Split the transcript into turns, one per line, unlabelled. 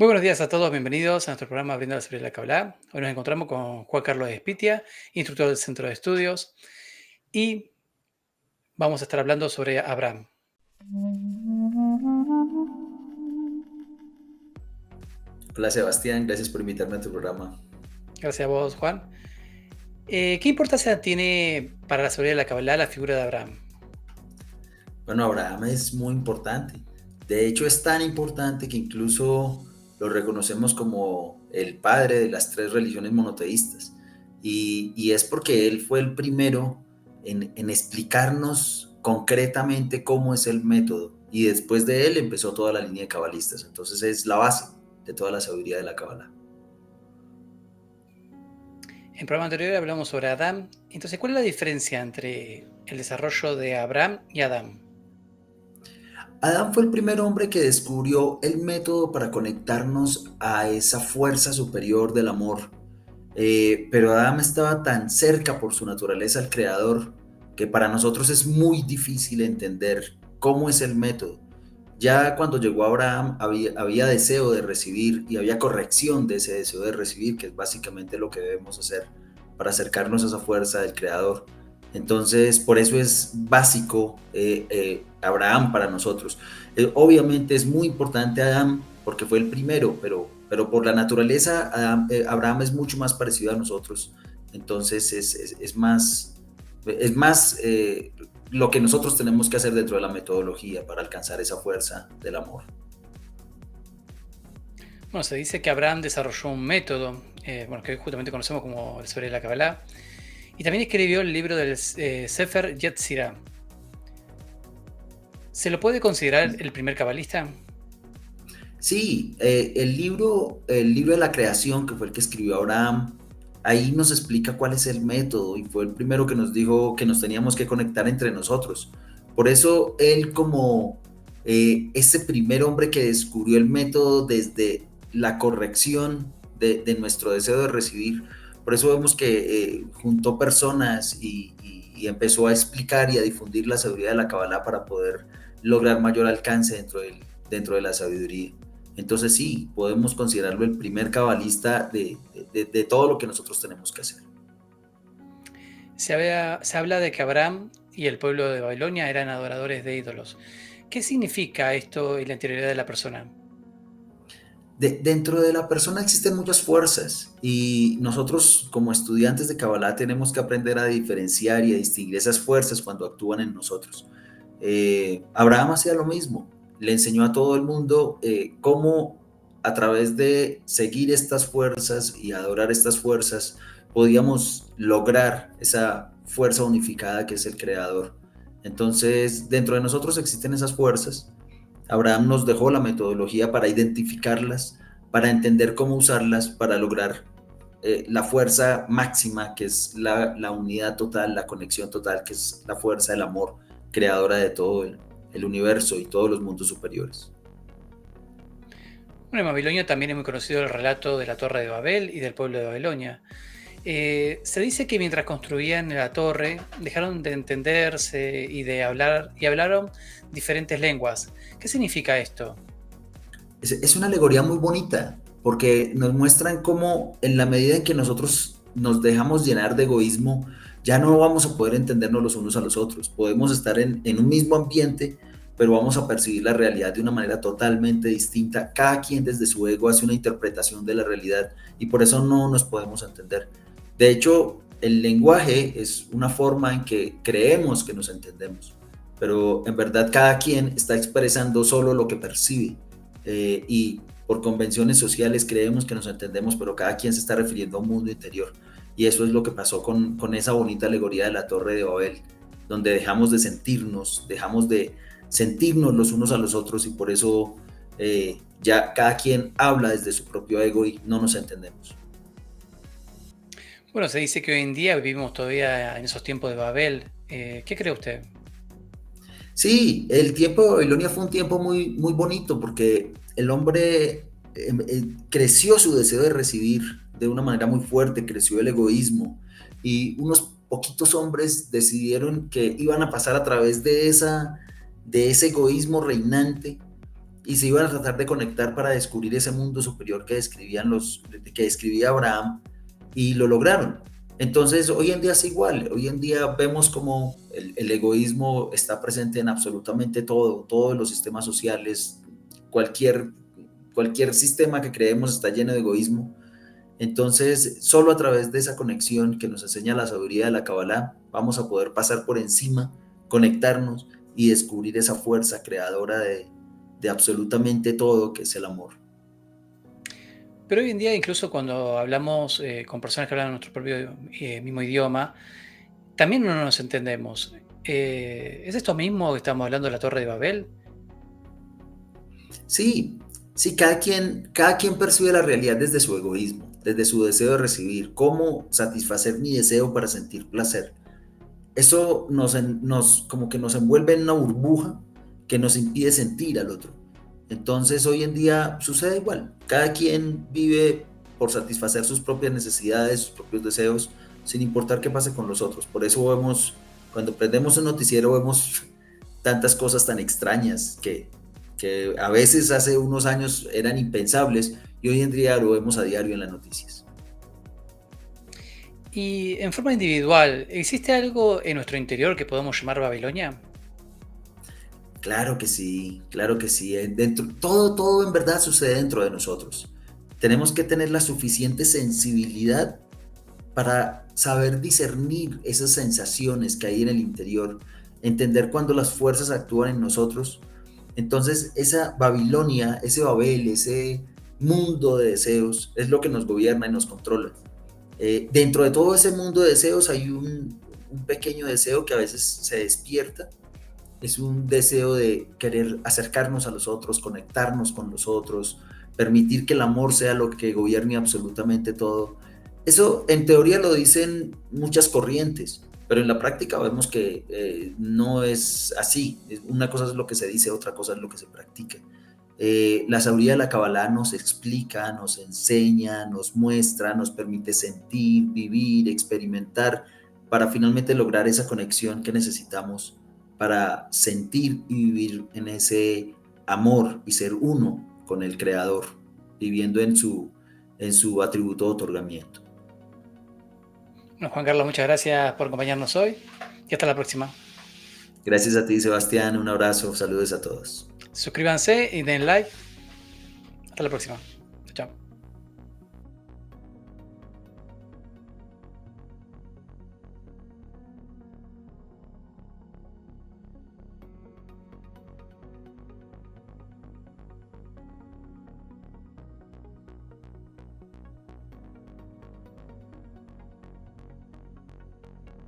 Muy buenos días a todos, bienvenidos a nuestro programa Abriendo la Sabiduría de la Kabbalah. Hoy nos encontramos con Juan Carlos Espitia, instructor del Centro de Estudios, y vamos a estar hablando sobre Abraham.
Hola Sebastián, gracias por invitarme a tu programa.
Gracias a vos, Juan. ¿Qué importancia tiene para la sabiduría de la Kabbalah la figura de Abraham?
Bueno, Abraham es muy importante. De hecho, es tan importante que incluso lo reconocemos como el padre de las tres religiones monoteístas. Y es porque él fue el primero en explicarnos concretamente cómo es el método. Y después de él empezó toda la línea de cabalistas. Entonces es la base de toda la sabiduría de la Kabbalah.
En el programa anterior hablamos sobre Adán. Entonces, ¿cuál es la diferencia entre el desarrollo de Abraham y Adán?
Adán fue el primer hombre que descubrió el método para conectarnos a esa fuerza superior del amor. Pero Adán estaba tan cerca por su naturaleza al Creador que para nosotros es muy difícil entender cómo es el método. Ya cuando llegó Abraham había deseo de recibir y había corrección de ese deseo de recibir, que es básicamente lo que debemos hacer para acercarnos a esa fuerza del Creador. Entonces, por eso es básico Abraham para nosotros. Obviamente es muy importante Adán porque fue el primero, pero por la naturaleza Abraham es mucho más parecido a nosotros. Entonces es más lo que nosotros tenemos que hacer dentro de la metodología para alcanzar esa fuerza del amor.
Bueno, se dice que Abraham desarrolló un método, que hoy justamente conocemos como la sabiduría de la Kabbalah, y también escribió el libro del Sefer Yetzirah. ¿Se lo puede considerar el primer cabalista?
Sí, el libro de la creación, que fue el que escribió Abraham, ahí nos explica cuál es el método y fue el primero que nos dijo que nos teníamos que conectar entre nosotros. Por eso él como ese primer hombre que descubrió el método desde la corrección de nuestro deseo de recibir, por eso vemos que juntó personas y empezó a explicar y a difundir la sabiduría de la Kabbalah para poder lograr mayor alcance dentro de la sabiduría. Entonces sí, podemos considerarlo el primer cabalista de todo lo que nosotros tenemos que hacer.
Se habla de que Abraham y el pueblo de Babilonia eran adoradores de ídolos. ¿Qué significa esto en la interioridad de la persona?
Dentro de la persona existen muchas fuerzas y nosotros como estudiantes de Kabbalah tenemos que aprender a diferenciar y a distinguir esas fuerzas cuando actúan en nosotros. Abraham hacía lo mismo, le enseñó a todo el mundo cómo a través de seguir estas fuerzas y adorar estas fuerzas podíamos lograr esa fuerza unificada que es el Creador. Entonces, dentro de nosotros existen esas fuerzas. Abraham nos dejó la metodología para identificarlas, para entender cómo usarlas, para lograr la fuerza máxima, que es la unidad total, la conexión total, que es la fuerza del amor, creadora de todo el universo y todos los mundos superiores.
Bueno, en Babilonia también es muy conocido el relato de la Torre de Babel y del pueblo de Babilonia. Se dice que mientras construían la torre dejaron de entenderse y de hablar y hablaron diferentes lenguas. ¿Qué significa esto?
Es una alegoría muy bonita, porque nos muestran cómo en la medida en que nosotros nos dejamos llenar de egoísmo, ya no vamos a poder entendernos los unos a los otros. Podemos estar en un mismo ambiente, pero vamos a percibir la realidad de una manera totalmente distinta. Cada quien desde su ego hace una interpretación de la realidad y por eso no nos podemos entender. De hecho, el lenguaje es una forma en que creemos que nos entendemos, pero en verdad cada quien está expresando solo lo que percibe y por convenciones sociales creemos que nos entendemos, pero cada quien se está refiriendo a un mundo interior. Y eso es lo que pasó con esa bonita alegoría de la Torre de Babel, donde dejamos de sentirnos los unos a los otros y por eso ya cada quien habla desde su propio ego y no nos entendemos.
Bueno, se dice que hoy en día vivimos todavía en esos tiempos de Babel. ¿Qué cree usted?
Sí, el tiempo de Babilonia fue un tiempo muy, muy bonito porque el hombre creció su deseo de recibir de una manera muy fuerte, creció el egoísmo y unos poquitos hombres decidieron que iban a pasar a través de ese egoísmo reinante y se iban a tratar de conectar para descubrir ese mundo superior que describía Abraham, y lo lograron. Entonces, hoy en día es igual. Hoy en día vemos como el egoísmo está presente en absolutamente todo, todos los sistemas sociales, cualquier, cualquier sistema que creemos está lleno de egoísmo. Entonces, solo a través de esa conexión que nos enseña la sabiduría de la Kabbalah, vamos a poder pasar por encima, conectarnos y descubrir esa fuerza creadora de absolutamente todo, que es el amor.
Pero hoy en día, incluso cuando hablamos con personas que hablan nuestro propio mismo idioma, también no nos entendemos. ¿Es esto mismo que estamos hablando de la Torre de Babel?
Sí, sí, cada quien percibe la realidad desde su egoísmo, desde su deseo de recibir, cómo satisfacer mi deseo para sentir placer. Eso como que nos envuelve en una burbuja que nos impide sentir al otro. Entonces hoy en día sucede igual. Cada quien vive por satisfacer sus propias necesidades, sus propios deseos, sin importar qué pase con los otros. Por eso vemos, cuando prendemos un noticiero, vemos tantas cosas tan extrañas que a veces hace unos años eran impensables y hoy en día lo vemos a diario en las noticias.
Y en forma individual, ¿existe algo en nuestro interior que podemos llamar Babilonia?
Claro que sí, claro que sí. Todo en verdad sucede dentro de nosotros. Tenemos que tener la suficiente sensibilidad para saber discernir esas sensaciones que hay en el interior, entender cuando las fuerzas actúan en nosotros. Entonces, esa Babilonia, ese Babel, ese mundo de deseos es lo que nos gobierna y nos controla. Dentro de todo ese mundo de deseos hay un pequeño deseo que a veces se despierta. Es un deseo de querer acercarnos a los otros, conectarnos con los otros, permitir que el amor sea lo que gobierne absolutamente todo. Eso en teoría lo dicen muchas corrientes, pero en la práctica vemos que no es así. Una cosa es lo que se dice, otra cosa es lo que se practica. La sabiduría de la Kabbalah nos explica, nos enseña, nos muestra, nos permite sentir, vivir, experimentar, para finalmente lograr esa conexión que necesitamos para sentir y vivir en ese amor y ser uno con el Creador, viviendo en su atributo de otorgamiento.
Bueno, Juan Carlos, muchas gracias por acompañarnos hoy y hasta la próxima.
Gracias a ti, Sebastián. Un abrazo. Saludos a todos.
Suscríbanse y den like. Hasta la próxima.